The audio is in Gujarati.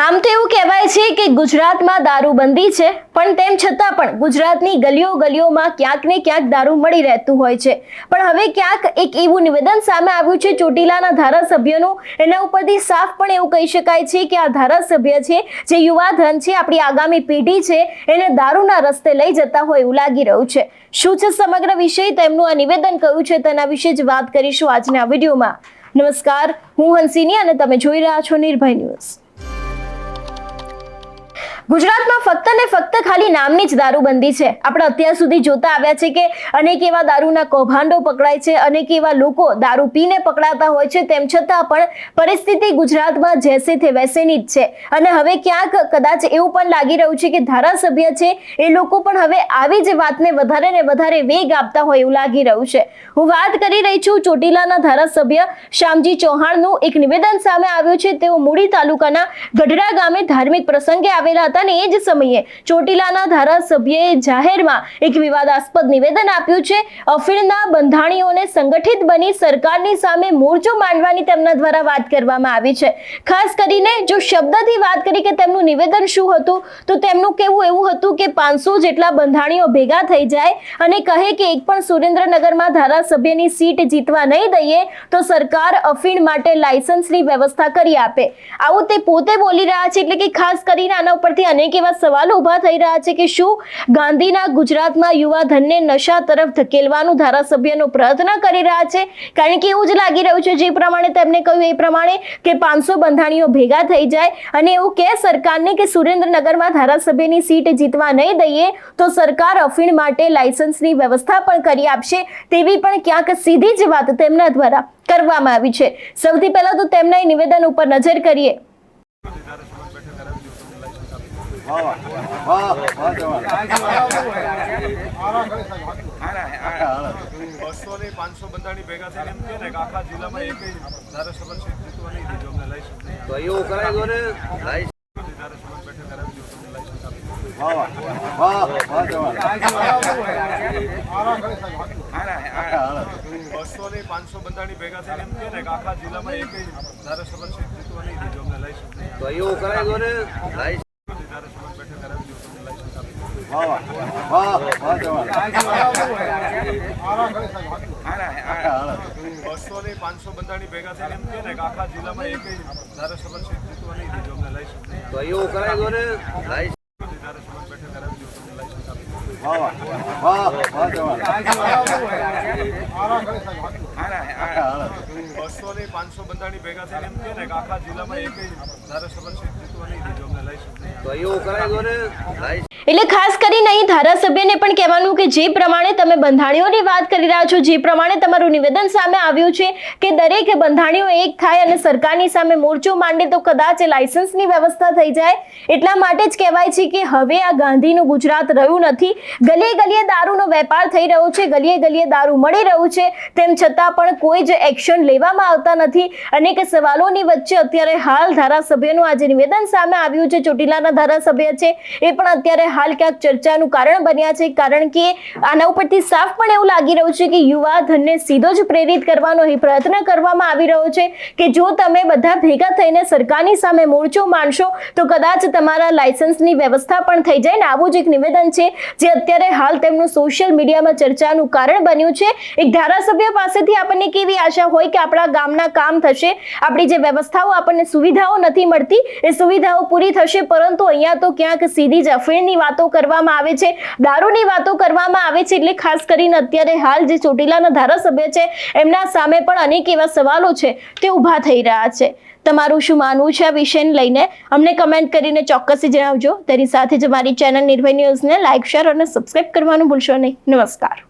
આમ તો એવું કહેવાય છે કે ગુજરાતમાં દારૂબંધી છે, પણ તેમ છતાં પણ ગુજરાતની ગલીઓમાં ક્યાંક ને ક્યાંક દારૂ મળી રહેતું હોય છે। પણ હવે ક્યાંક એક એવું નિવેદન સામે આવ્યું છે ચોટીલાના ધારાસભ્યનું, એના ઉપરથી સાફ પણ એવું કહી શકાય છે કે આ ધારાસભ્ય છે જે યુવાધન છે, આપણી આગામી પેઢી છે, એને દારૂના રસ્તે લઈ જતા હોય એવું લાગી રહ્યું છે। શું છે સમગ્ર વિષય, તેમનું આ નિવેદન કયું છે તેના વિશે જ વાત કરીશું આજના વિડીયોમાં। નમસ્કાર, હું હંસિની અને તમે જોઈ રહ્યા છો નિર્ભય ન્યૂઝ। ગુજરાતમાં ફક્ત ને ફક્ત ખાલી નામની જ દારૂબંધી છે। આપણે અત્યાર સુધી જોતા આવ્યા છે કે અનેક એવા દારૂના કૌભાંડો પકડાય છે, અનેક એવા લોકો દારૂ પીને પકડાતા હોય છે, તેમ છતાં પણ પરિસ્થિતિ ગુજરાતમાં જેસે તે વૈસેની જ છે। અને હવે ક્યાંક કદાચ એવું પણ લાગી રહ્યું છે કે ધારાસભ્ય છે એ લોકો પણ હવે આવી જ વાતને વધારે ને વધારે વેગ આપતા હોય એવું લાગી રહ્યું છે। હું વાત કરી રહી છું ચોટીલાના ધારાસભ્ય શ્યામજી ચૌહાણનું। એક નિવેદન સામે આવ્યું છે। તેઓ મૂળી તાલુકાના ગઢડા ગામે ધાર્મિક પ્રસંગે આવેલા હતા અને એ જ સમયે ચોટીલાના ધારાસભ્યએ જાહેરમાં એક વિવાદાસ્પદ નિવેદન આપ્યું છે। અફીણના બંધાણીઓને સંગઠિત બની સરકારની સામે મોરચો માંડવાની તેમના દ્વારા વાત કરવામાં આવી છે। ખાસ કરીને જો શબ્દથી વાત કરી કે તેમનું નિવેદન શું હતું, તો તેમનું કહેવું એવું હતું કે 500 જેટલા બંધાણીઓ ભેગા થઈ જાય અને કહે કે એક પણ સુરેન્દ્રનગરમાં ધારાસભ્યની સીટ જીતવા નહીં દઈએ તો સરકાર અફીણ માટે લાયસન્સની વ્યવસ્થા કરી આપે। આવું તે પોતે બોલી રહ્યા છે। એટલે કે ખાસ કરીને આના ઉપરથી અનેક એવા સવાલો ઉભા થઈ રહ્યા છે કે શું ગાંધીના ગુજરાતમાં યુવાધનને નશા તરફ ધકેલવાનું ધારાસભ્યનો પ્રયત્ન કરી રહ્યા છે? કારણ કે એવું જ લાગી રહ્યું છે જે પ્રમાણે તેમને કહ્યું એ પ્રમાણે કે 500 બંધાણીઓ ભેગા થઈ જાય અને એવું કહે સરકારને કે સુરેન્દ્રનગરમાં ધારાસભ્યની સીટ જીતવા નહીં દઈએ તો સરકાર અફીણ માટે લાયસન્સની વ્યવસ્થા પણ કરી આપશે, તેવી પણ ક્યાંક સીધી જ વાત તેમના દ્વારા કરવામાં આવી છે। સૌથી પહેલા તો તેમના એ નિવેદન ઉપર નજર કરીએ। એટલે ખાસ કરીને અહીં ધારાસભ્યને પણ કહેવાનું કે જે પ્રમાણે તમે બંધાણીઓની વાત કરી રહ્યા છો, જે પ્રમાણે તમારું નિવેદન સામે આવ્યું છે કે દરેક બંધાણીઓ એક થાય અને સરકારની સામે મોરચો માંડે તો કદાચ લાયસન્સની વ્યવસ્થા થઈ જાય, એટલા માટે જ કહેવાય છે કે હવે આ ગાંધીનું ગુજરાત રહ્યું નથી। ગલીએ ગલીએ દારૂનો વેપાર થઈ રહ્યો છે, ગલીએ ગલીએ દારૂ મળી રહ્યું છે, તેમ છતાં પણ કોઈ જ એક્શન લેવામાં આવતા નથી। અનેક સવાલોની વચ્ચે અત્યારે હાલ ધારાસભ્યનું આજે નિવેદન સામે આવ્યું છે, ચોટીલાના ધારાસભ્ય છે એ પણ અત્યારે હાલ ક્યાંક ચર્ચાનું કારણ બન્યા છે। કારણ કે આના ઉપરથી સાફ પણ એવું લાગી રહ્યું છે કે યુવાધનને સીધો જ પ્રેરિત કરવાનો એ પ્રયત્ન કરવામાં આવી રહ્યો છે કે જો તમે બધા ભેગા થઈને સરકારની સામે મોરચો માંડશો તો કદાચ તમારા લાયસન્સની વ્યવસ્થા પણ થઈ જાય ને આવું જ એક નિવેદન છે જે અત્યારે હાલ તેમનું સોશિયલ મીડિયામાં ચર્ચાનું કારણ બન્યું છે। એક ધારાસભ્ય પાસેથી આપણને કેવી આશા હોય કે આપણા ગામના કામ થશે, આપણી જે વ્યવસ્થાઓ આપણને સુવિધાઓ નથી મળતી એ સુવિધાઓ પૂરી થશે, પરંતુ અહીંયા તો ક્યાંક સીધી જ અફીણની વાતો કરવામાં આવે છે, દારૂની વાતો કરવામાં આવે છે। એટલે ખાસ કરીને અત્યારે હાલ જે ચોટીલાના ધારાસભ્ય છે એમના સામે પણ અનેક એવા સવાલો છે તે ઊભા થઈ રહ્યા છે। તમારું શું માનવું છે આ વિષયને લઈને અમને કમેન્ટ કરીને ચોક્કસથી જણાવજો। તેની સાથે જ અમારી ચેનલ નિર્ભય ન્યૂઝને લાઇક, શેર અને સબસ્ક્રાઇબ કરવાનું ભૂલશો નહીં। નમસ્કાર।